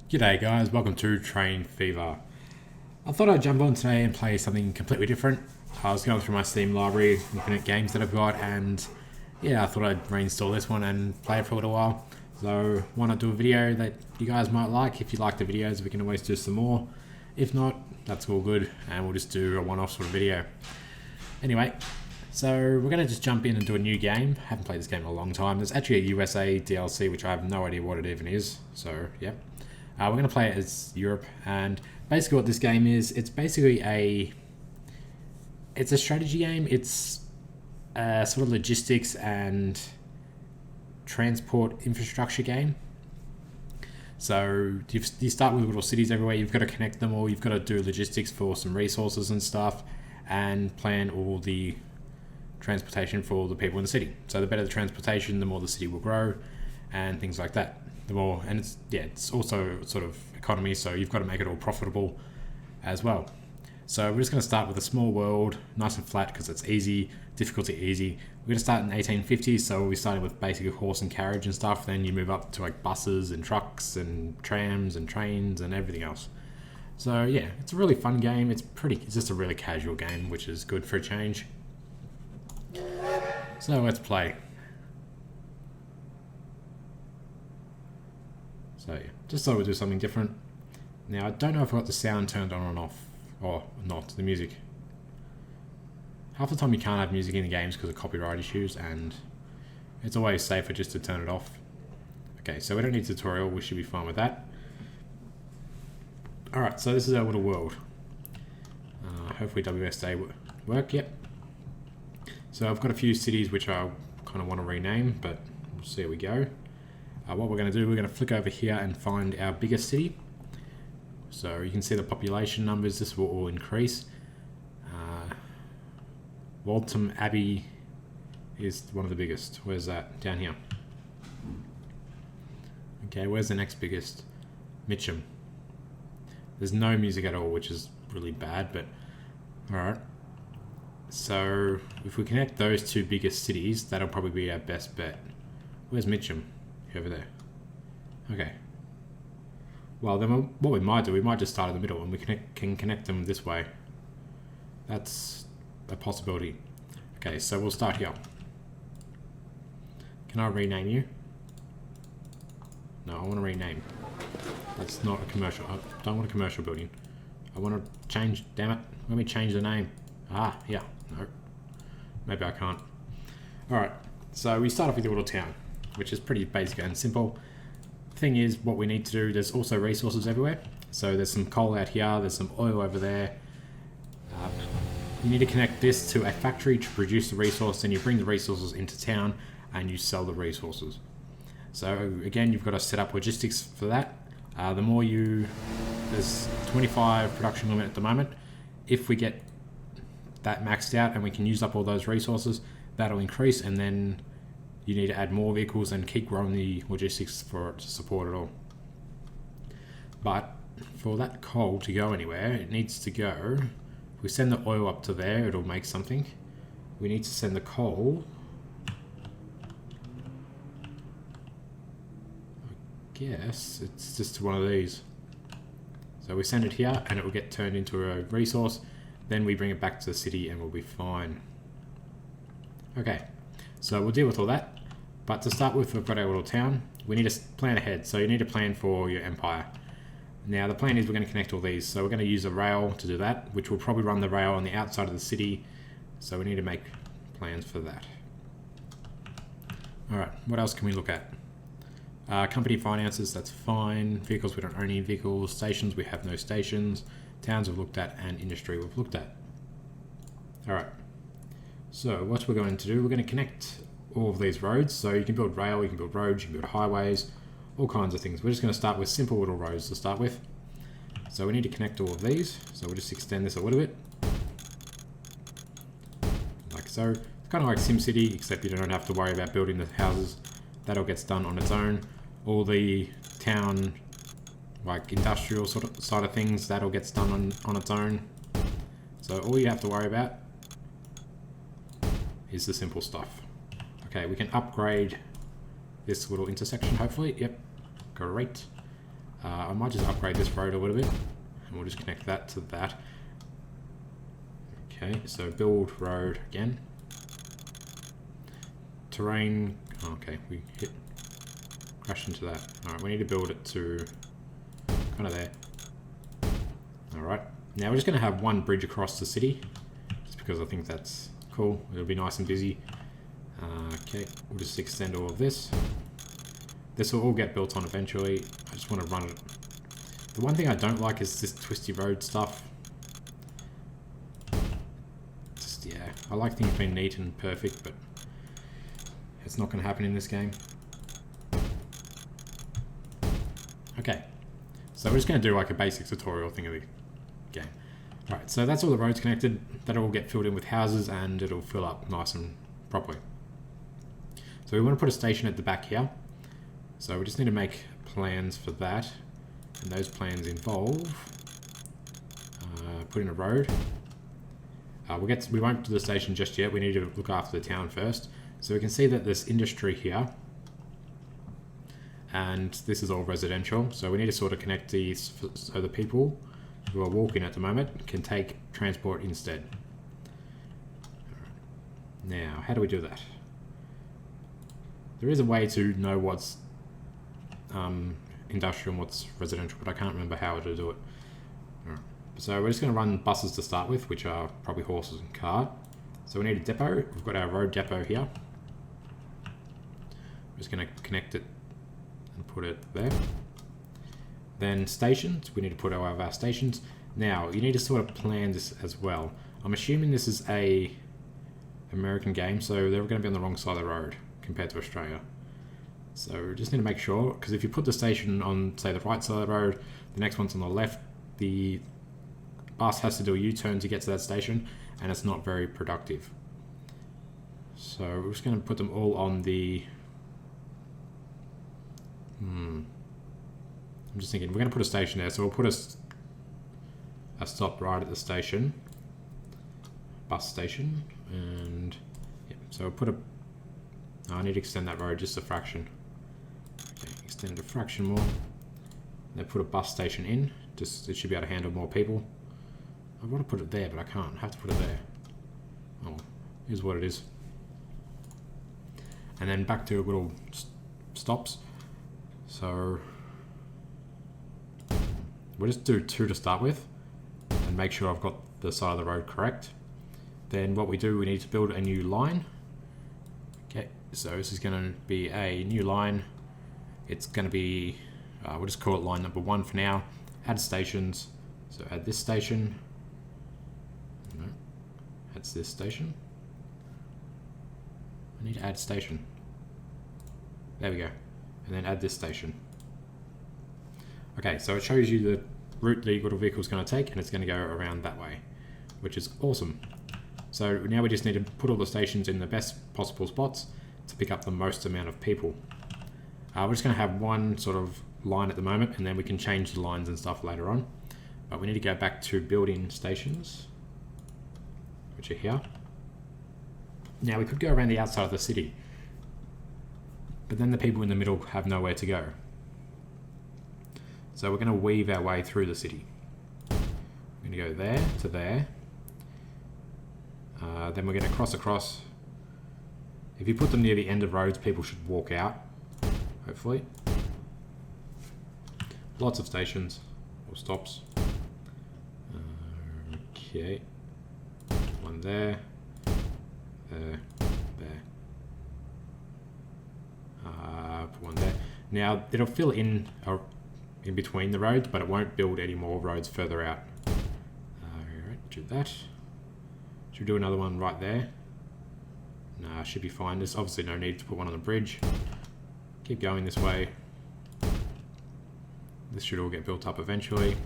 G'day guys, welcome to Train Fever. I thought I'd jump on today and play something completely different. I was going through my Steam library, looking at games that I've got, and yeah, I thought I'd reinstall this one and play it for a little while. So why not do a video that you guys might like? If you like the videos, we can always do some more. If not, that's all good, and we'll just do a one-off sort of video. Anyway, so we're going to just jump in and do a new game. Haven't played this game in a long time. There's actually a USA DLC, which I have no idea what it even is. So, yeah. We're going to play it as Europe, and basically what this game is, it's basically it's a strategy game. It's sort of logistics and transport infrastructure game. So you start with little cities everywhere. You've got to connect them all. You've got to do logistics for some resources and stuff, and plan all the transportation for all the people in the city. So the better the transportation, the more the city will grow, and things like that. The more, and it's also sort of economy, so you've got to make it all profitable as well. So we're just going to start with a small world, nice and flat because it's easy, difficulty easy. We're going to start in 1850s, so we'll be starting with basically horse and carriage and stuff. Then you move up to like buses and trucks and trams and trains and everything else. So yeah, it's a really fun game. It's just a really casual game, which is good for a change. So let's play. So yeah, just thought we'd do something different. Now I don't know if I got the sound turned on or off, or not, the music. Half the time you can't have music in the games because of copyright issues, and it's always safer just to turn it off. Okay, so we don't need a tutorial, we should be fine with that. Alright, so this is our little world. Hopefully WSA work, yep. So I've got a few cities which I kind of want to rename, but we'll see how we go. What we're going to do, we're going to flick over here and find our biggest city. So you can see the population numbers, this will all increase. Waltham Abbey is one of the biggest. Where's that? Down here. Okay, where's the next biggest? Mitcham. There's no music at all, which is really bad, but alright. So if we connect those two biggest cities, that'll probably be our best bet. Where's Mitcham? Over there. Okay. Well, then what we might do, we might just start in the middle and we can connect them this way. That's a possibility. Okay, so we'll start here. Can I rename you? No, I want to rename. That's not a commercial. I don't want a commercial building. I want to change, damn it. Let me change the name. Ah, yeah. No. Maybe I can't. Alright, so we start off with a little town, which is pretty basic and simple. Thing is, what we need to do, there's also resources everywhere. So there's some coal out here, there's some oil over there. You need to connect this to a factory to produce the resource, then you bring the resources into town and you sell the resources. So again, you've got to set up logistics for that. There's 25 production limit at the moment. If we get that maxed out and we can use up all those resources, that'll increase, and then you need to add more vehicles and keep growing the logistics for it to support it all. But for that coal to go anywhere, it needs to go. If we send the oil up to there, it'll make something. We need to send the coal. I guess it's just one of these. So we send it here and it will get turned into a resource. Then we bring it back to the city and we'll be fine. Okay, so we'll deal with all that. But to start with, we've got our little town. We need to plan ahead. So you need to plan for your empire. Now the plan is we're going to connect all these. So we're going to use a rail to do that, which will probably run the rail on the outside of the city. So we need to make plans for that. All right, what else can we look at? Company finances, that's fine. Vehicles, we don't own any vehicles. Stations, we have no stations. Towns we've looked at, and industry we've looked at. All right. So what we're going to do, we're going to connect all of these roads. So you can build rail, you can build roads, you can build highways, all kinds of things. We're just going to start with simple little roads to start with. So we need to connect all of these. So we'll just extend this a little bit. Like so. It's kind of like SimCity, except you don't have to worry about building the houses. That all gets done on its own. All the town, like industrial sort of side of things, that all gets done on its own. So all you have to worry about is the simple stuff. Okay, we can upgrade this little intersection, hopefully. Yep, great. I might just upgrade this road a little bit, and we'll just connect that to that. Okay, so build road again. Terrain, okay, we crashed into that. Alright, we need to build it to kind of there. Alright, now we're just going to have one bridge across the city, just because I think that's cool. It'll be nice and busy. Okay, we'll just extend all of this. This will all get built on eventually. I just want to run it. The one thing I don't like is this twisty road stuff. Just, yeah, I like things being neat and perfect, but it's not going to happen in this game. Okay, so we're just going to do like a basic tutorial thing of the game. Alright, so that's all the roads connected. That'll all get filled in with houses and it'll fill up nice and properly. So we want to put a station at the back here. So we just need to make plans for that, and those plans involve putting a road. We won't do the station just yet. We need to look after the town first. So we can see that there's industry here, and this is all residential. So we need to sort of connect these so the people who are walking at the moment can take transport instead. Now, how do we do that? There is a way to know what's industrial and what's residential, but I can't remember how to do it. Right. So we're just going to run buses to start with, which are probably horses and cart. So we need a depot. We've got our road depot here. We're just going to connect it and put it there. Then stations. We need to put all of our stations. Now you need to sort of plan this as well. I'm assuming this is a American game, so they're going to be on the wrong side of the road compared to Australia. So we just need to make sure, because if you put the station on, say, the right side of the road, the next one's on the left, the bus has to do a U-turn to get to that station, and it's not very productive. So we're just going to put them all on the... I'm just thinking, we're going to put a station there, so we'll put a stop right at the station, bus station, and yeah, so we'll put a... I need to extend that road just a fraction. Okay, extend it a fraction more. Then put a bus station in. Just it should be able to handle more people. I want to put it there, but I can't. I have to put it there. Oh, here's what it is. And then back to little stops. So we'll just do 2 to start with, and make sure I've got the side of the road correct. Then what we do, we need to build a new line. Okay, so this is going to be a new line. It's going to be, we'll just call it line number 1 for now. Add stations. So add this station. No, that's this station. I need to add station. There we go. And then add this station. Okay, so it shows you the route the little vehicle is going to take, and it's going to go around that way, which is awesome. So now we just need to put all the stations in the best possible spots to pick up the most amount of people. We're just going to have one sort of line at the moment, and then we can change the lines and stuff later on. But we need to go back to building stations, which are here. Now we could go around the outside of the city, but then the people in the middle have nowhere to go. So we're going to weave our way through the city. We're going to go there to there. Then we're going to cross across. If you put them near the end of roads, people should walk out, hopefully. Lots of stations or stops. Okay. One there. There. There. Put one there. Now, it'll fill in between the roads, but it won't build any more roads further out. Alright, do that. Should we do another one right there? Nah, should be fine. There's obviously no need to put one on the bridge. Keep going this way. This should all get built up eventually.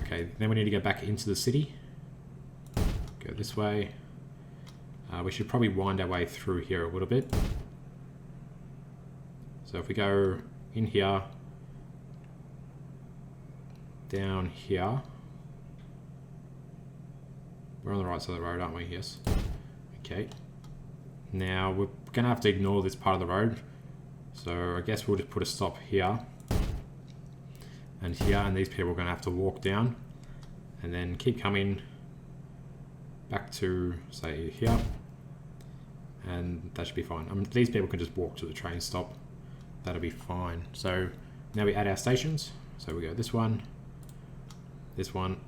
Okay, then we need to go back into the city. Go this way. We should probably wind our way through here a little bit. So if we go in here, down here. We're on the right side of the road, aren't we? Yes. Okay. Now we're going to have to ignore this part of the road. So I guess we'll just put a stop here. and here, and these people are going to have to walk down and then keep coming back to, say, here, and that should be fine. These people can just walk to the train stop. That'll be fine. So now we add our stations. So we go this one, this one,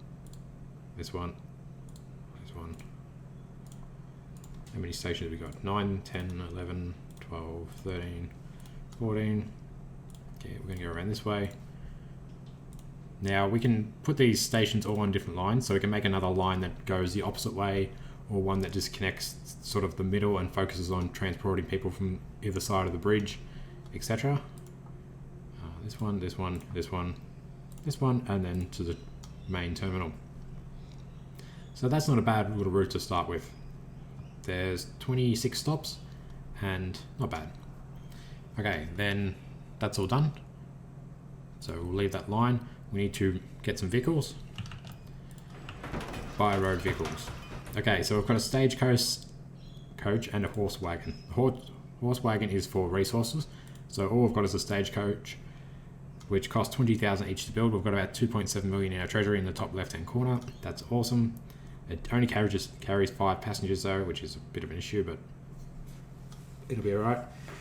this one, this one. How many stations have we got? 9, 10, 11, 12, 13, 14. Okay, we're going to go around this way. Now we can put these stations all on different lines, so we can make another line that goes the opposite way, or one that just connects sort of the middle and focuses on transporting people from either side of the bridge, etc. This one, this one, this one, this one, and then to the main terminal. So that's not a bad little route to start with. There's 26 stops, and not bad. Okay, then that's all done. So we'll leave that line. We need to get some vehicles. Buy road vehicles. Okay, so we've got a stagecoach and a horse wagon. The horse wagon is for resources. So all we've got is a stagecoach, which costs 20,000 each to build. We've got about 2.7 million in our treasury in the top left-hand corner. That's awesome. It only carries 5 passengers though, which is a bit of an issue, but it'll be alright.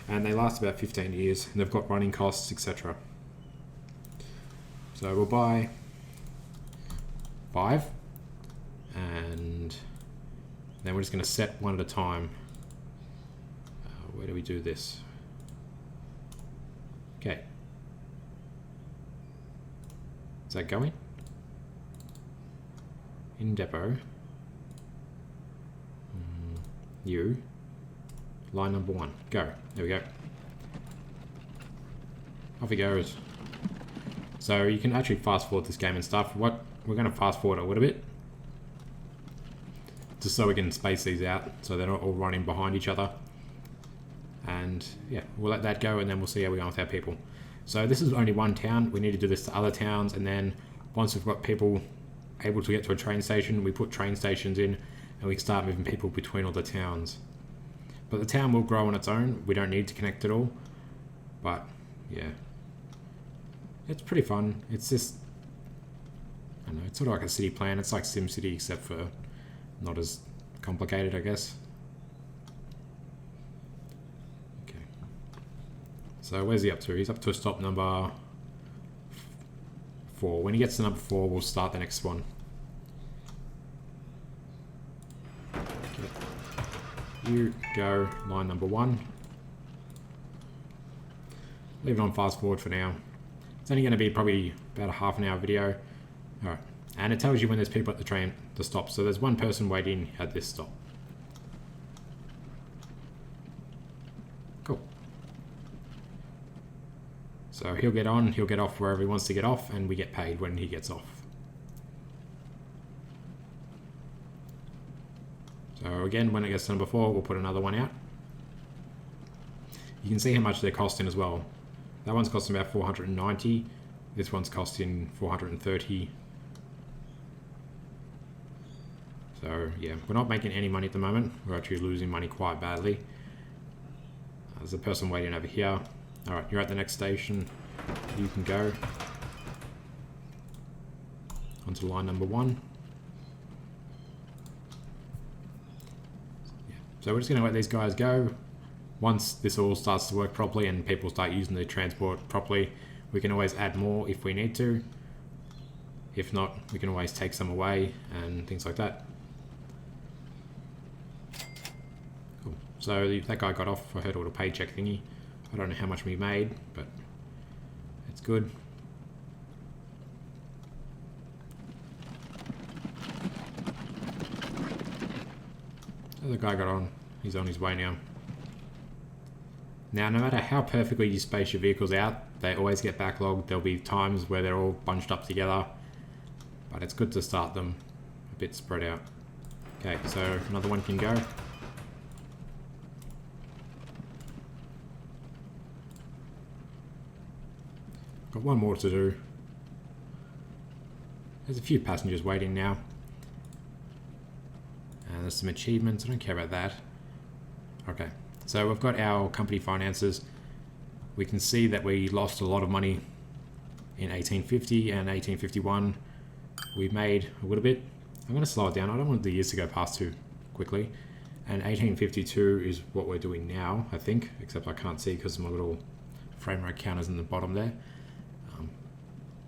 And they last about 15 years, and they've got running costs, etc. So we'll buy 5, and then we're just going to set one at a time. Where do we do this? Okay. Is that going? In depot. You. Line number 1. Go. There we go. Off it goes. So you can actually fast forward this game and stuff. We're going to fast forward a little bit, just so we can space these out so they're not all running behind each other. And yeah, we'll let that go, and then we'll see how we go with our people. So this is only one town. We need to do this to other towns, and then once we've got people able to get to a train station, we put train stations in, and we can start moving people between all the towns. But the town will grow on its own. We don't need to connect it all. But yeah, it's pretty fun. It's just, I don't know, it's sort of like a city plan. It's like SimCity, except for not as complicated, I guess. Okay. So where's he up to? He's up to stop number 4. When he gets to number 4, we'll start the next one. Okay. You go line number 1. Leave it on fast forward for now. It's only going to be probably about a half an hour video. Alright, and it tells you when there's people at the stop. So there's one person waiting at this stop. Cool. So he'll get on, he'll get off wherever he wants to get off, and we get paid when he gets off. So again, when it gets to number 4, we'll put another one out. You can see how much they're costing as well. That one's costing about 490. This one's costing 430. So yeah, we're not making any money at the moment. We're actually losing money quite badly. There's a person waiting over here. Alright, you're at the next station. You can go onto line number 1. Yeah. So we're just going to let these guys go. Once this all starts to work properly and people start using the transport properly, we can always add more if we need to. If not, we can always take some away and things like that. Cool. So that guy got off. I heard a little paycheck thingy. I don't know how much we made, but it's good. So the guy got on. He's on his way now. Now, no matter how perfectly you space your vehicles out, they always get backlogged. There'll be times where they're all bunched up together, but it's good to start them a bit spread out. Okay, so another one can go. Got one more to do. There's a few passengers waiting now. And there's some achievements. I don't care about that. Okay. So we've got our company finances. We can see that we lost a lot of money in 1850 and 1851 we made a little bit. I'm going to slow it down. I don't want the years to go past too quickly. And 1852 is what we're doing now, I think, except I can't see because my little frame rate counter's in the bottom there.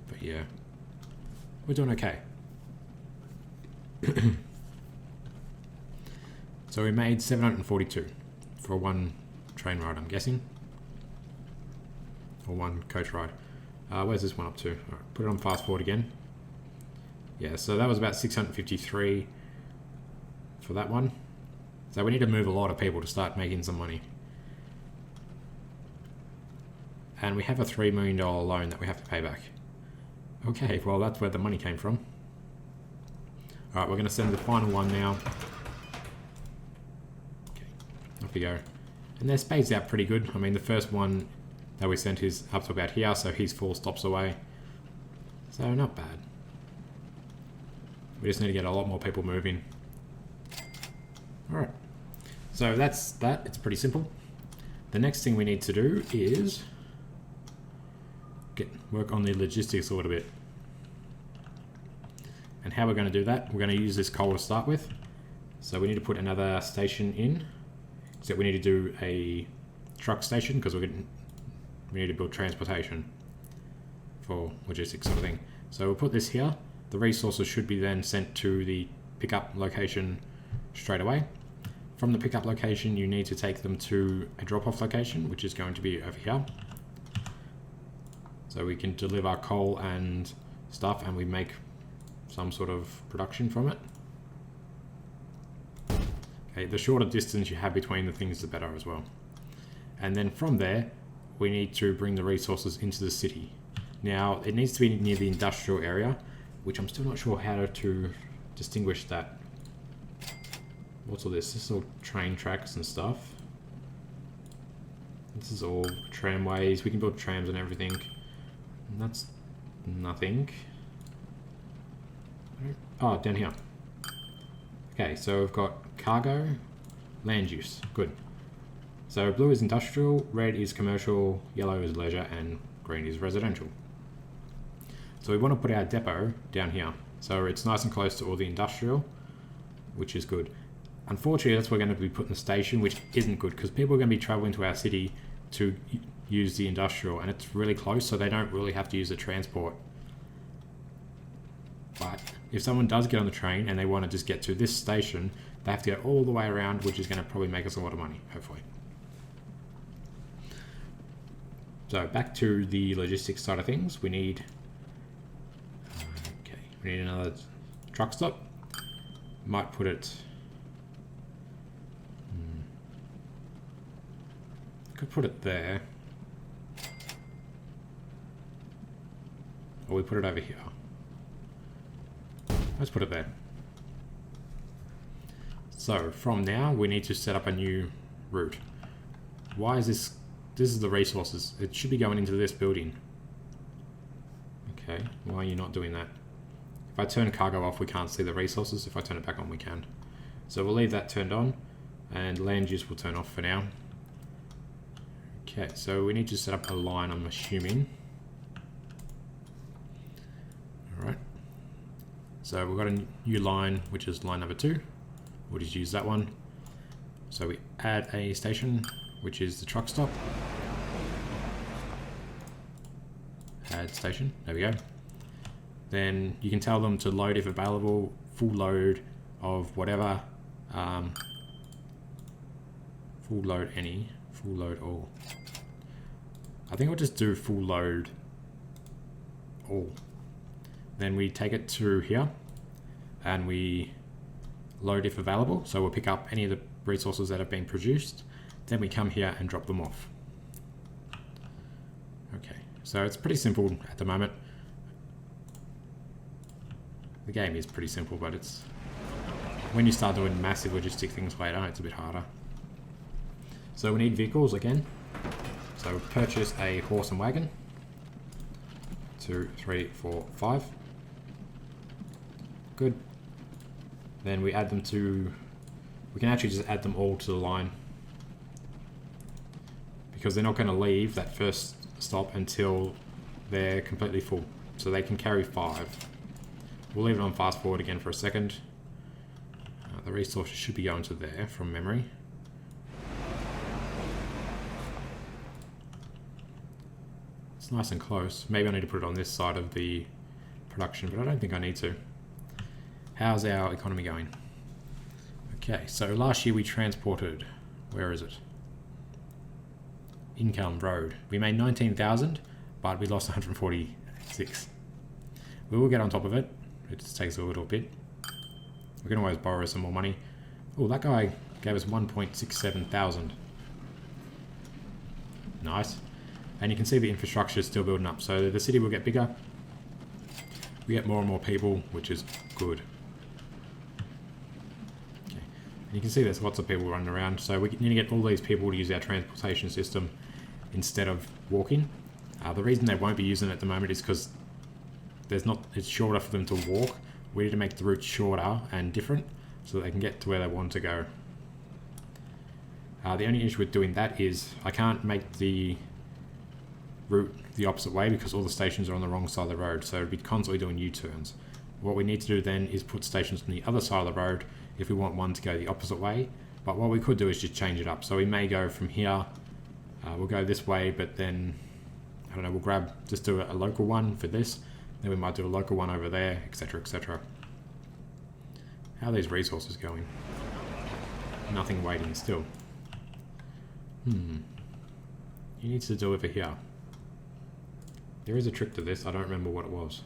But yeah, we're doing okay. So we made 742 for one train ride, I'm guessing. Or one coach ride. Where's this one up to? All right, put it on fast forward again. Yeah, so that was about 653 for that one. So we need to move a lot of people to start making some money. And we have a $3 million loan that we have to pay back. Okay, well that's where the money came from. Alright, we're going to send the final one now. Okay, off we go. And they're spaced out pretty good. I mean, the first one that we sent is up to about here, so he's 4 stops away. So not bad. We just need to get a lot more people moving. Alright, so that's that. It's pretty simple. The next thing we need to do is work on the logistics a little bit. And how we're going to do that, we're going to use this coal to start with. So we need to put another station in. So we need to do a truck station because we need to build transportation for logistics sort of thing. So we'll put this here. The resources should be then sent to the pickup location straight away. From the pickup location, you need to take them to a drop-off location, which is going to be over here. So we can deliver coal and stuff, and we make some sort of production from it. Okay, the shorter distance you have between the things, the better as well. And then from there, we need to bring the resources into the city. Now, it needs to be near the industrial area, which I'm still not sure how to distinguish that. What's all this? This is all train tracks and stuff. This is all tramways. We can build trams and everything. And that's nothing. Oh, down here. Okay, so we've got cargo, land use. Good. So blue is industrial, red is commercial, yellow is leisure, and green is residential. So we want to put our depot down here. So it's nice and close to all the industrial, which is good. Unfortunately, that's where we're going to be putting the station, which isn't good because people are going to be traveling to our city to use the industrial, and it's really close, so they don't really have to use the transport. But if someone does get on the train and they want to just get to this station, they have to go all the way around, which is going to probably make us a lot of money, hopefully. So back to the logistics side of things, we need another truck stop. Might put it. Could put it there. Or we put it over here. Let's put it there. So from now we need to set up a new route. Why is this? This is the resources. It should be going into this building. Okay, why are you not doing that? If I turn cargo off, we can't see the resources. If I turn it back on, we can. So we'll leave that turned on, and land use will turn off for now. Okay, so we need to set up a line, I'm assuming. Alright. So we've got a new line, which is line number 2. We'll just use that one. So we add a station, which is the truck stop. Add station, there we go. Then you can tell them to load if available, full load of whatever. Full load any, full load all. I think we'll just do full load all. Then we take it to here and we load if available. So we'll pick up any of the resources that have been produced. Then we come here and drop them off. Okay, so it's pretty simple at the moment. The game is pretty simple, but it's when you start doing massive logistic things later, it's a bit harder. So we need vehicles again. So we'll purchase a horse and wagon. 2, 3, 4, 5. Good. Then we add them to, we can actually just add them all to the line because they're not going to leave that first stop until they're completely full. So they can carry 5. We'll leave it on fast forward again for a second. The resources should be going to there from memory. It's nice and close. Maybe I need to put it on this side of the production, but I don't think I need to. How's our economy going? Okay, so last year we transported, where is it? Income road. We made 19,000, but we lost 146. We will get on top of it. It just takes a little bit. We can always borrow some more money. Oh, that guy gave us 1.67 thousand. Nice. And you can see the infrastructure is still building up. So the city will get bigger. We get more and more people, which is good. Okay. And you can see there's lots of people running around. So we need to get all these people to use our transportation system instead of walking. The reason they won't be using it at the moment is because it's shorter for them to walk. We need to make the route shorter and different so that they can get to where they want to go. The only issue with doing that is I can't make the route the opposite way because all the stations are on the wrong side of the road, so it'd be constantly doing U-turns. What we need to do then is put stations on the other side of the road if we want one to go the opposite way. But what we could do is just change it up. So we may go from here, we'll go this way, but then, I don't know, we'll just do a local one for this, then we might do a local one over there, etc, etc. How are these resources going? Nothing waiting still. You need to deliver here. There is a trick to this, I don't remember what it was.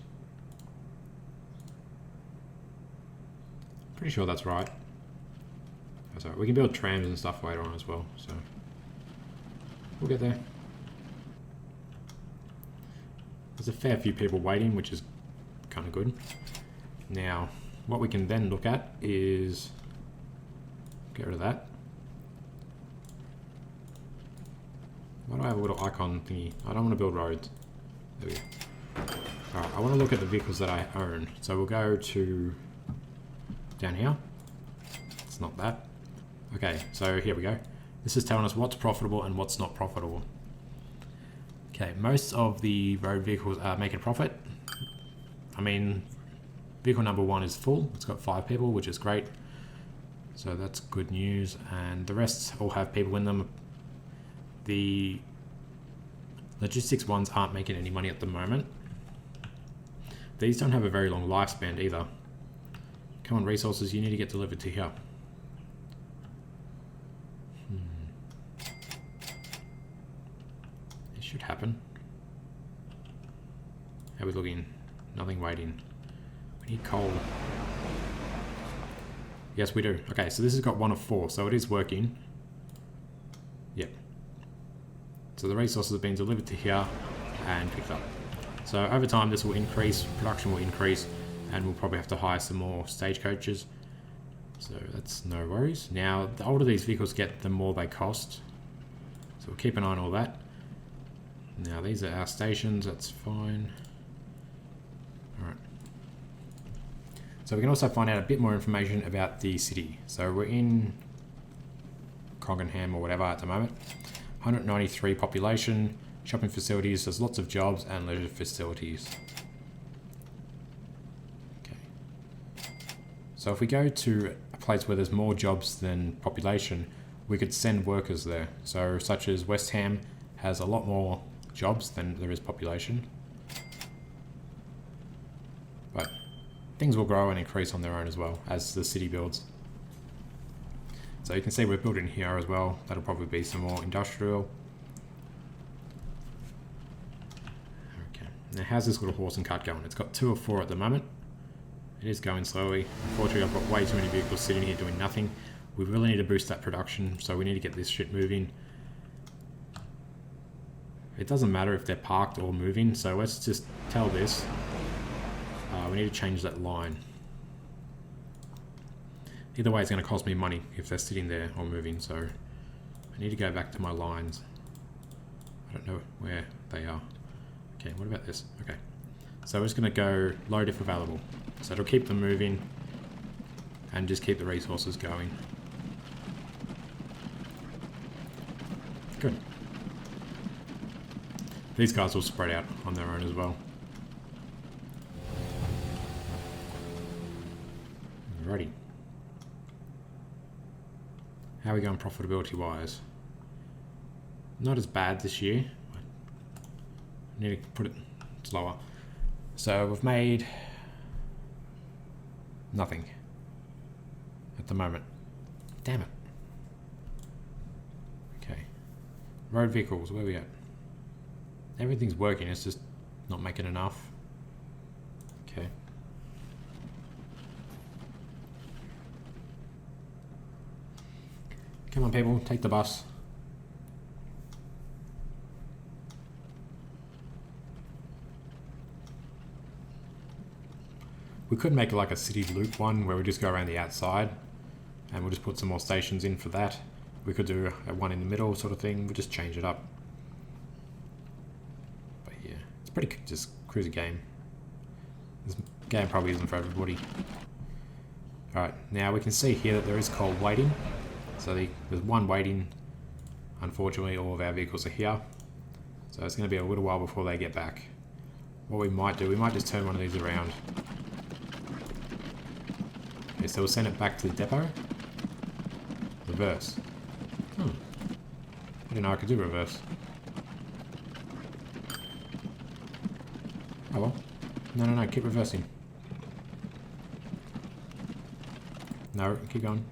Pretty sure that's right. That's right. We can build trams and stuff later on as well, so we'll get there. There's a fair few people waiting, which is kind of good. Now, what we can then look at is get rid of that. Why do I have a little icon thingy? I don't want to build roads. There we go. Alright, I want to look at the vehicles that I own. So we'll go to down here. It's not that. Okay, so here we go. This is telling us what's profitable and what's not profitable. Okay, most of the road vehicles are making a profit. I mean, vehicle number 1 is full. It's got 5 people, which is great. So that's good news. And the rest all have people in them. The logistics ones aren't making any money at the moment. These don't have a very long lifespan either. Come on, resources, you need to get delivered to here. It should happen. How are we looking? Nothing waiting. We need coal. Yes, we do. Okay, so this has got 1 of 4, so it is working. Yep. So the resources have been delivered to here and picked up. So over time this will increase, production will increase, and we'll probably have to hire some more stagecoaches. So that's no worries. Now, the older these vehicles get, the more they cost. So we'll keep an eye on all that. Now these are our stations, that's fine. Alright. So we can also find out a bit more information about the city. So we're in Coggenham or whatever at the moment. 193 population, shopping facilities, there's lots of jobs and leisure facilities. Okay. So if we go to a place where there's more jobs than population, we could send workers there. So such as West Ham has a lot more jobs than there is population. But things will grow and increase on their own as well as the city builds. So you can see we're building here as well. That'll probably be some more industrial. Okay. Now how's this little horse and cart going? It's got 2 of 4 at the moment. It is going slowly. Unfortunately, I've got way too many vehicles sitting here doing nothing. We really need to boost that production, so we need to get this shit moving. It doesn't matter if they're parked or moving, so let's just tell this. We need to change that line. Either way, it's going to cost me money if they're sitting there or moving, so I need to go back to my lines. I don't know where they are. Okay, what about this? Okay, so we're just going to go load if available. So it'll keep them moving and just keep the resources going. Good. These guys will spread out on their own as well. Alrighty. How are we going profitability wise? Not as bad this year. I need to put it slower. So we've made nothing at the moment. Damn it. Okay. Road vehicles, where are we at? Everything's working, it's just not making enough. Okay. Come on people, take the bus. We could make it like a city loop one where we just go around the outside and we'll just put some more stations in for that. We could do a one in the middle sort of thing, we'll just change it up. But yeah, it's pretty just cruiser game. This game probably isn't for everybody. Alright, now we can see here that there is cold waiting. So there's one waiting. Unfortunately, all of our vehicles are here. So it's going to be a little while before they get back. What we might do, we might just turn one of these around. Okay, so we'll send it back to the depot. Reverse. I didn't know I could do reverse. Oh well. No, keep reversing. No, keep going.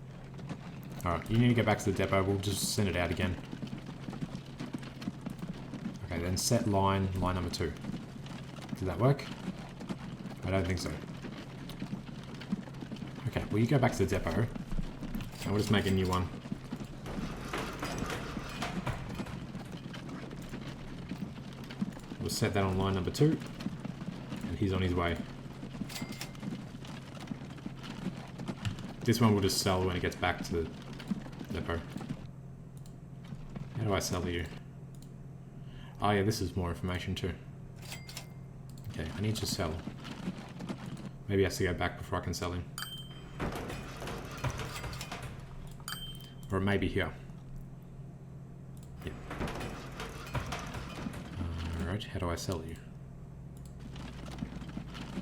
Alright, you need to go back to the depot, we'll just send it out again. Okay, then set line number 2. Did that work? I don't think so. Okay, well you go back to the depot, and we'll just make a new one. We'll set that on line number 2, and he's on his way. This one will just sell when it gets back to the depot. How do I sell you? Oh yeah, this is more information too. Okay, I need to sell. Maybe I have to go back before I can sell him. Or maybe here. Yep. Alright, how do I sell you?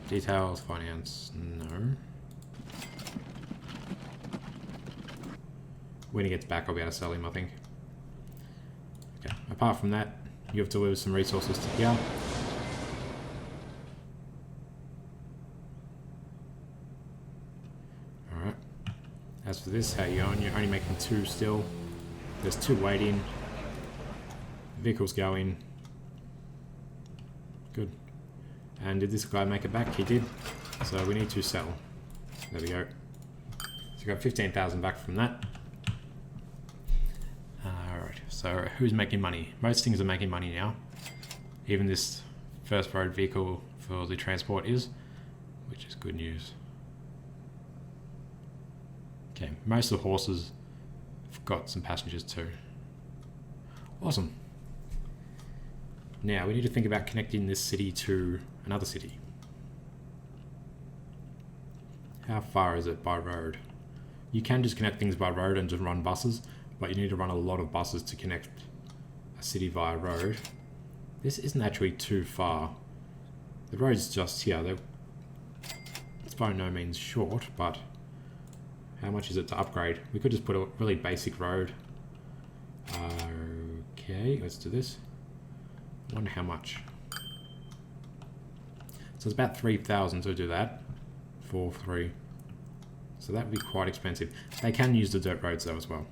Details, finance, no. When he gets back, I'll be able to sell him, I think. Okay, apart from that, you have to deliver some resources to here. Alright. As for this, how you going? You're only making 2 still. There's 2 waiting. Vehicle's going. Good. And did this guy make it back? He did. So we need to sell. There we go. So we got 15,000 back from that. So who's making money? Most things are making money now. Even this first road vehicle for the transport is, which is good news. Okay, most of the horses have got some passengers too. Awesome. Now we need to think about connecting this city to another city. How far is it by road? You can just connect things by road and just run buses, but you need to run a lot of buses to connect a city via road. This isn't actually too far. The road's just here. It's by no means short, but how much is it to upgrade? We could just put a really basic road. Okay, let's do this. I wonder how much. So it's about 3,000 to do that. 4,3. So that would be quite expensive. They can use the dirt roads though as well.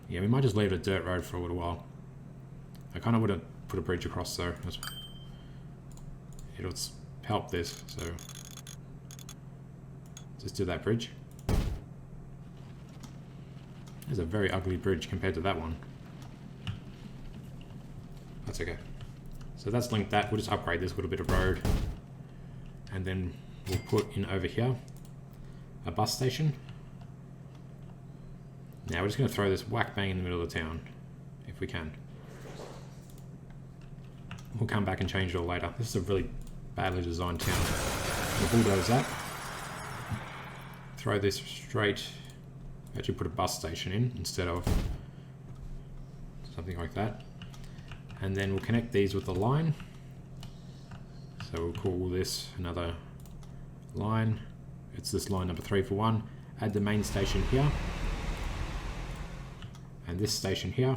Yeah, we might just leave it a dirt road for a little while. I kind of would have put a bridge across though. It'll help this, so just do that bridge. There's a very ugly bridge compared to that one. That's okay. So that's linked that. We'll just upgrade this little bit of road. And then we'll put in over here a bus station. Now we're just going to throw this whack bang in the middle of the town, if we can. We'll come back and change it all later. This is a really badly designed town. We'll bulldoze that. Throw this straight. Actually put a bus station in instead of something like that. And then we'll connect these with the line. So we'll call this another line. It's this line number 3 for 1. Add the main station here. And this station here.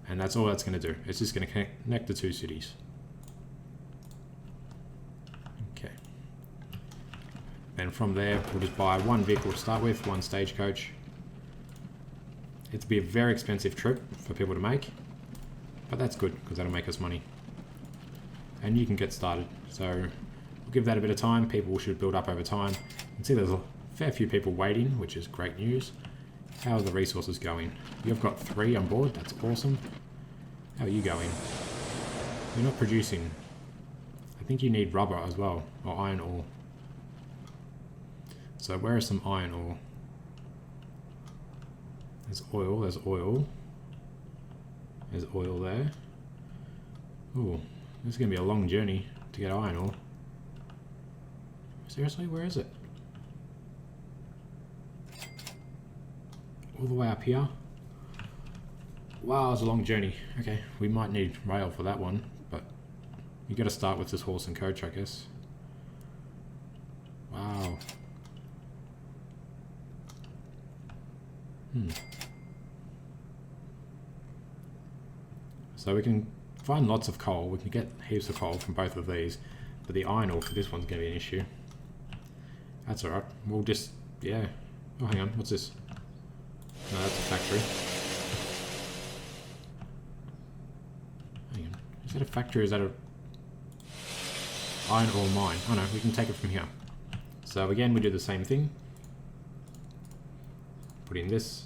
And that's all that's going to do. It's just going to connect the two cities. Okay. And from there, we'll just buy one vehicle to start with, one stagecoach. It'd be a very expensive trip for people to make. But that's good, because that'll make us money. And you can get started. So we'll give that a bit of time. People should build up over time. You can see there's a fair few people waiting, which is great news. How are the resources going? You've got 3 on board. That's awesome. How are you going? You're not producing. I think you need rubber as well, or iron ore. So where is some iron ore? There's oil. There's oil. There's oil there. Ooh, this is going to be a long journey to get iron ore. Seriously, where is it? All the way up here? Wow, it's a long journey. Okay, we might need rail for that one, but you got to start with this horse and coach, I guess. Wow. So we can find lots of coal. We can get heaps of coal from both of these, but the iron ore for this one's going to be an issue. That's alright. We'll just, yeah. Oh, hang on. What's this? No, that's a factory. Hang on. Is that a factory or is that a iron ore mine? Oh no, we can take it from here. So again, we do the same thing. Put in this.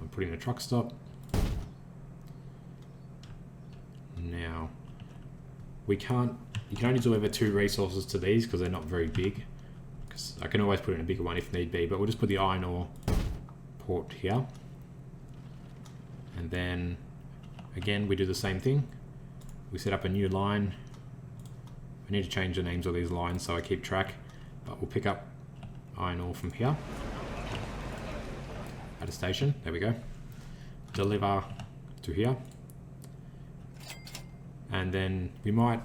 Put in a truck stop. Now, you can only deliver 2 resources to these because they're not very big. Because I can always put in a bigger one if need be, but we'll just put the iron ore port here. And then, again, we do the same thing. We set up a new line. I need to change the names of these lines so I keep track, but we'll pick up iron ore from here. At a station, there we go. Deliver to here. And then we might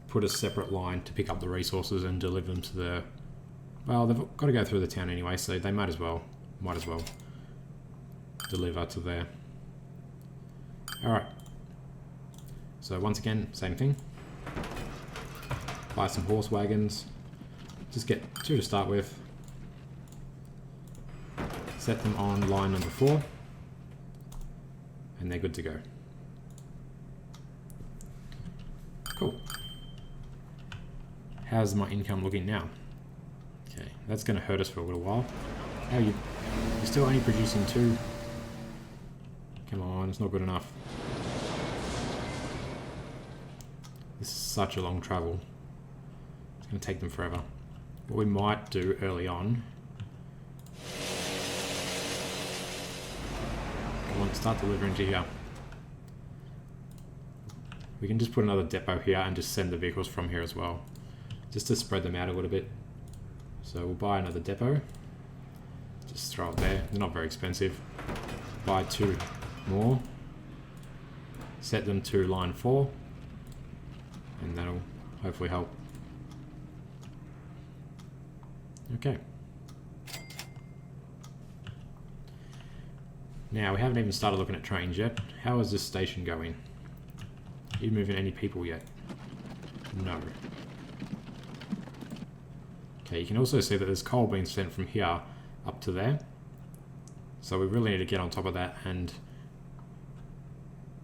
put a separate line to pick up the resources and deliver them to the... Well, they've got to go through the town anyway, so they might as well deliver to there. Alright. So once again, same thing. Buy some horse wagons. Just get 2 to start with. Set them on line number 4. And they're good to go. Cool. How's my income looking now? Okay, that's going to hurt us for a little while. How are you? You're still only producing 2. Come on, it's not good enough. This is such a long travel. It's going to take them forever. What we might do early on... Come on, start delivering to here. We can just put another depot here and just send the vehicles from here as well. Just to spread them out a little bit. So we'll buy another depot. Just throw it there. They're not very expensive. Buy 2 more. Set them to line 4. And that'll hopefully help. Okay. Now, we haven't even started looking at trains yet. How is this station going? Are you moving any people yet? No. Okay, you can also see that there's coal being sent from here up to there. So we really need to get on top of that and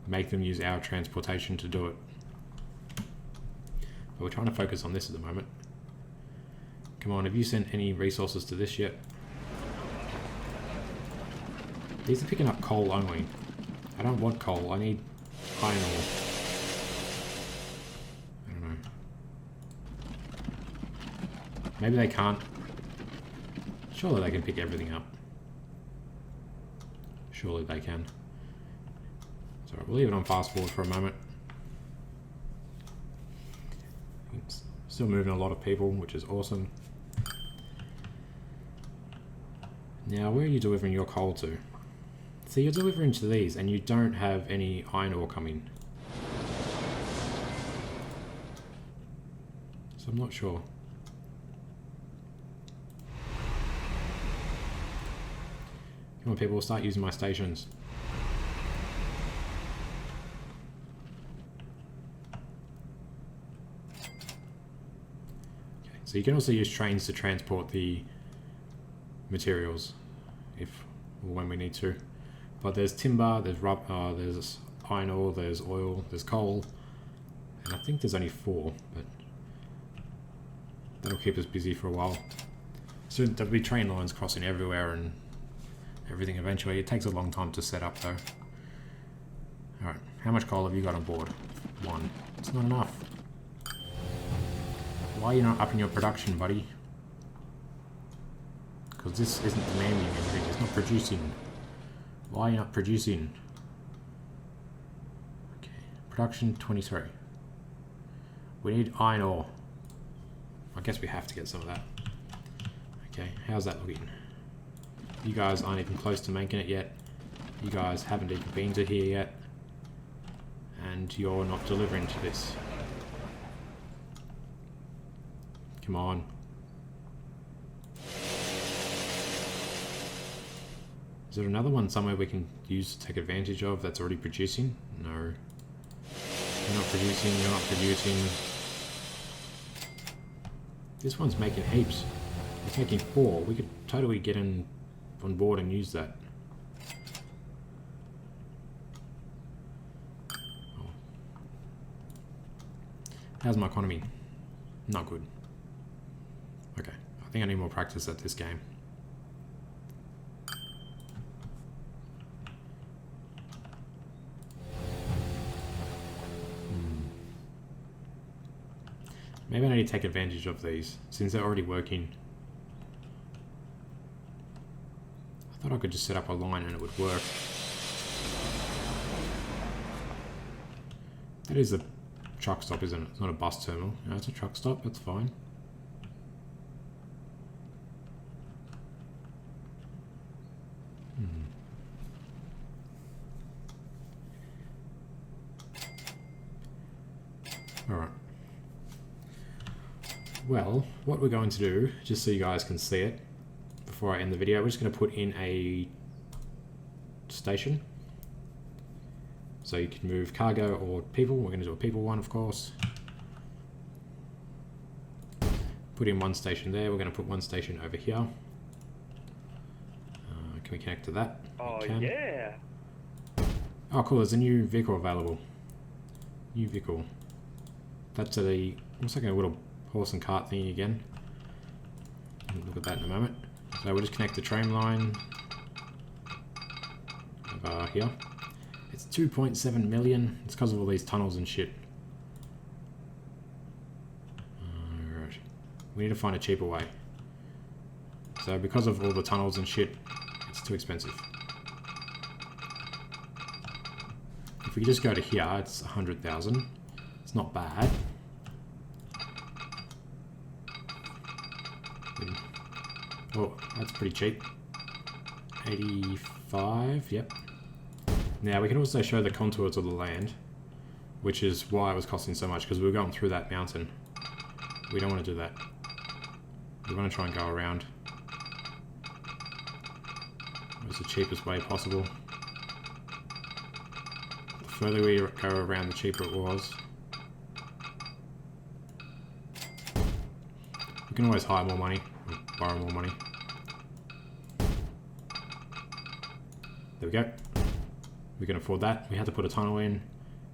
make them use our transportation to do it. But we're trying to focus on this at the moment. Come on, have you sent any resources to this yet? These are picking up coal only. I don't want coal, I need iron ore. I don't know. Maybe they can't. Surely they can pick everything up. Surely they can. So we'll leave it on fast forward for a moment. It's still moving a lot of people, which is awesome. Now, where are you delivering your coal to? So you're delivering to these and you don't have any iron ore coming. So I'm not sure. Come on people, start using my stations. Okay, so you can also use trains to transport the materials if or when we need to. But there's timber, there's there's iron ore, there's oil, there's coal, and I think there's only 4, but that'll keep us busy for a while. So there'll be train lines crossing everywhere and everything eventually. It takes a long time to set up though. Alright, how much coal have you got on board? 1. It's not enough. Why are you not upping your production, buddy? Because this isn't demanding anything, it's not producing. Why are you not producing? Okay, production 23. We need iron ore. I guess we have to get some of that. Okay, how's that looking? You guys aren't even close to making it yet. You guys haven't even been to here yet. And you're not delivering to this. Come on. Is there another one somewhere we can use to take advantage of that's already producing? No. You're not producing, you're not producing. This one's making heaps. It's making 4. We could totally get in on board and use that. Oh. How's my economy? Not good. Okay, I think I need more practice at this game. Maybe I need to take advantage of these, since they're already working. I thought I could just set up a line and it would work. That is a truck stop, isn't it? It's not a bus terminal. No, it's a truck stop, that's fine. Alright. Well, what we're going to do, just so you guys can see it, before I end the video, we're just going to put in a station. So you can move cargo or people. We're going to do a people one, of course. Put in one station there. We're going to put one station over here. Can we connect to that? Oh, yeah. Oh, cool. There's a new vehicle available. New vehicle. That's a, looks like a little horse and cart thingy again. Look at that in a moment. So we'll just connect the train line over here. It's 2.7 million. It's because of all these tunnels and shit. Alright. We need to find a cheaper way. So because of all the tunnels and shit, it's too expensive. If we just go to here, it's 100,000. It's not bad. Oh, that's pretty cheap. 85, yep. Now we can also show the contours of the land, which is why it was costing so much, because we were going through that mountain. We don't want to do that. We want to try and go around. It's the cheapest way possible. The further we go around, the cheaper it was. We can always hire more money, or borrow more money. There we go. We can afford that. We had to put a tunnel in.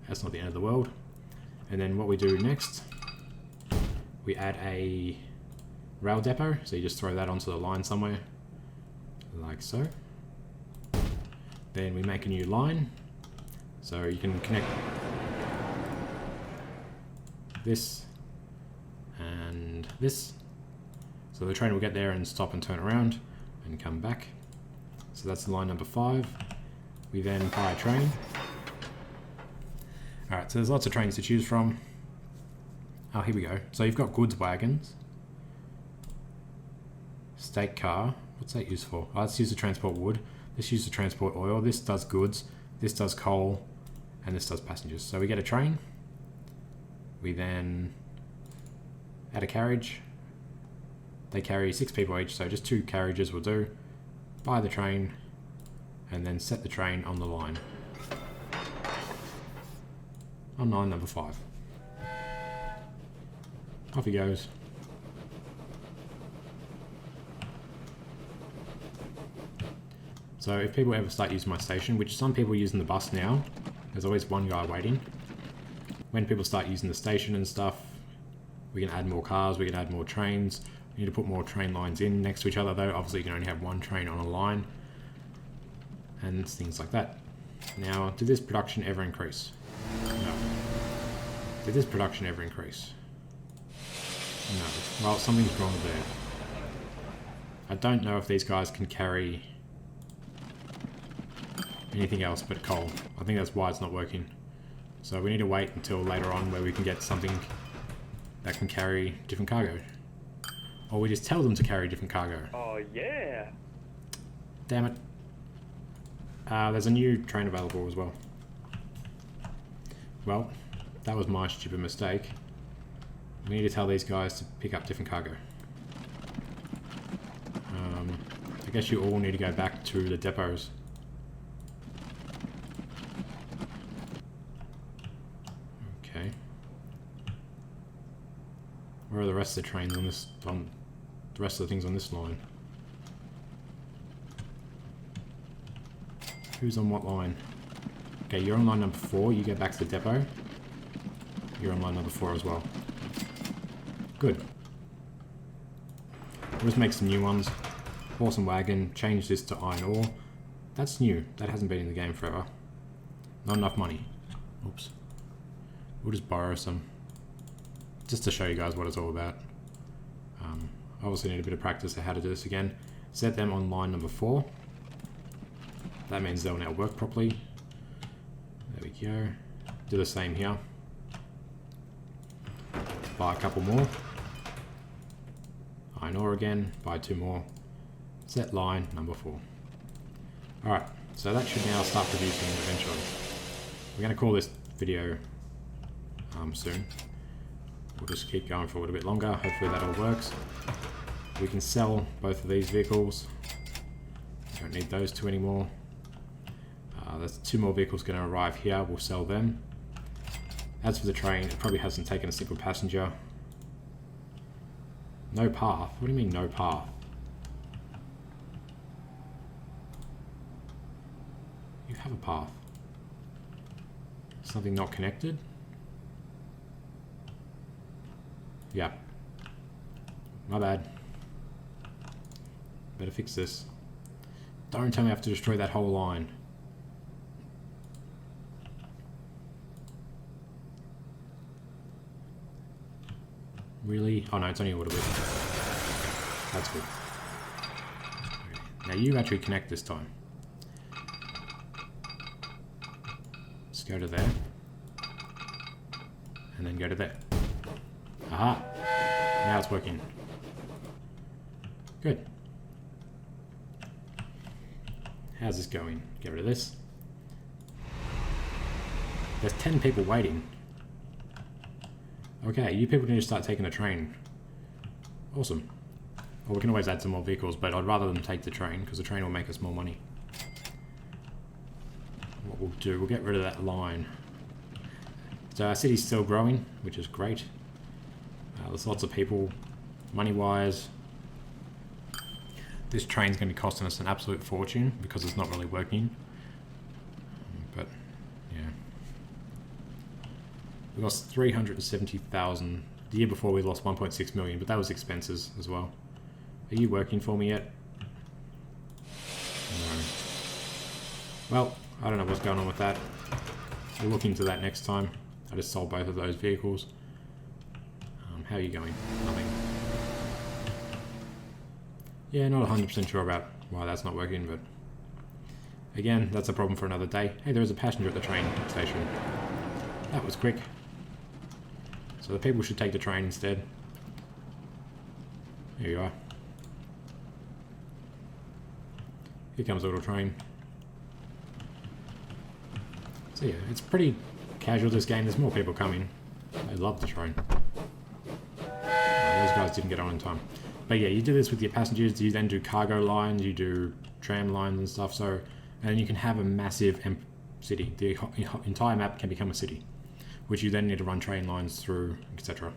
That's not the end of the world. And then what we do next, we add a rail depot. So you just throw that onto the line somewhere, like so. Then we make a new line. So you can connect this and this. So the train will get there and stop and turn around and come back. So that's line number 5. We then buy a train. Alright, so there's lots of trains to choose from. Oh, here we go. So you've got goods wagons. State car. What's that used for? Oh, it's used to transport wood. This used to transport oil, this does goods, this does coal, and this does passengers. So we get a train, we then add a carriage. They carry 6 people each, so just 2 carriages will do. Buy the train, and then set the train on the line. On line number 5. Off he goes. So if people ever start using my station, which some people use in the bus now, there's always one guy waiting. When people start using the station and stuff, we can add more cars, we can add more trains. We need to put more train lines in next to each other though. Obviously you can only have one train on a line. And things like that. Now, did this production ever increase? No. Did this production ever increase? No. Well, something's wrong there. I don't know if these guys can carry anything else but coal. I think that's why it's not working. So we need to wait until later on where we can get something that can carry different cargo. Or we just tell them to carry different cargo. Oh yeah! Damn it. There's a new train available as well. Well, that was my stupid mistake. We need to tell these guys to pick up different cargo. I guess you all need to go back to the depots. Okay. Where are the rest of the trains on this, the rest of the things on this line? Who's on what line? Okay, you're on line number 4, you get back to the depot. You're on line number 4 as well. Good. We'll just make some new ones. Horse and wagon, change this to iron ore. That's new, that hasn't been in the game forever. Not enough money. Oops. We'll just borrow some. Just to show you guys what it's all about. Obviously need a bit of practice on how to do this again. Set them on line number 4. That means they'll now work properly. There we go. Do the same here. Buy a couple more. Iron ore again. Buy 2 more. Set line number 4. Alright, so that should now start producing eventually. We're going to call this video soon. We'll just keep going for a little bit longer. Hopefully that all works. We can sell both of these vehicles. Don't need those 2 anymore. There's 2 more vehicles going to arrive here. We'll sell them. As for the train, it probably hasn't taken a single passenger. No path? What do you mean no path? You have a path. Something not connected? Yeah. My bad. Better fix this. Don't tell me I have to destroy that whole line. Really? Oh no, it's only a little bit. That's good. Okay. Now you actually connect this time. Let's go to there. And then go to there. Aha! Now it's working. Good. How's this going? Get rid of this. There's 10 people waiting. Okay, you people need to start taking the train. Awesome. Well, we can always add some more vehicles, but I'd rather them take the train, because the train will make us more money. What we'll do, we'll get rid of that line. So our city's still growing, which is great. There's lots of people, money-wise. This train's going to be costing us an absolute fortune, because it's not really working. But, yeah. We lost 370,000. The year before we lost 1.6 million, but that was expenses as well. Are you working for me yet? No. Well, I don't know what's going on with that. We'll look into that next time. I just sold both of those vehicles. How are you going? Nothing. Yeah, not 100% sure about why that's not working, but again, that's a problem for another day. Hey, there is a passenger at the train station. That was quick. So the people should take the train instead. Here you are. Here comes Auto Train. So yeah, it's pretty casual, this game. There's more people coming. I love the train. Those guys didn't get on in time. But yeah, you do this with your passengers. You then do cargo lines, you do tram lines and stuff. So, and you can have a massive city. The entire map can become a city, which you then need to run train lines through, etc.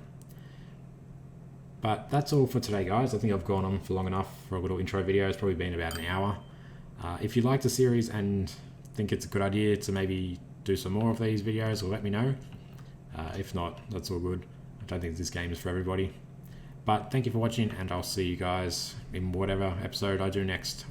But that's all for today, guys. I think I've gone on for long enough for a little intro video. It's probably been about an hour. If you like the series and think it's a good idea to maybe do some more of these videos, or let me know. If not, that's all good. I don't think this game is for everybody. But thank you for watching, and I'll see you guys in whatever episode I do next.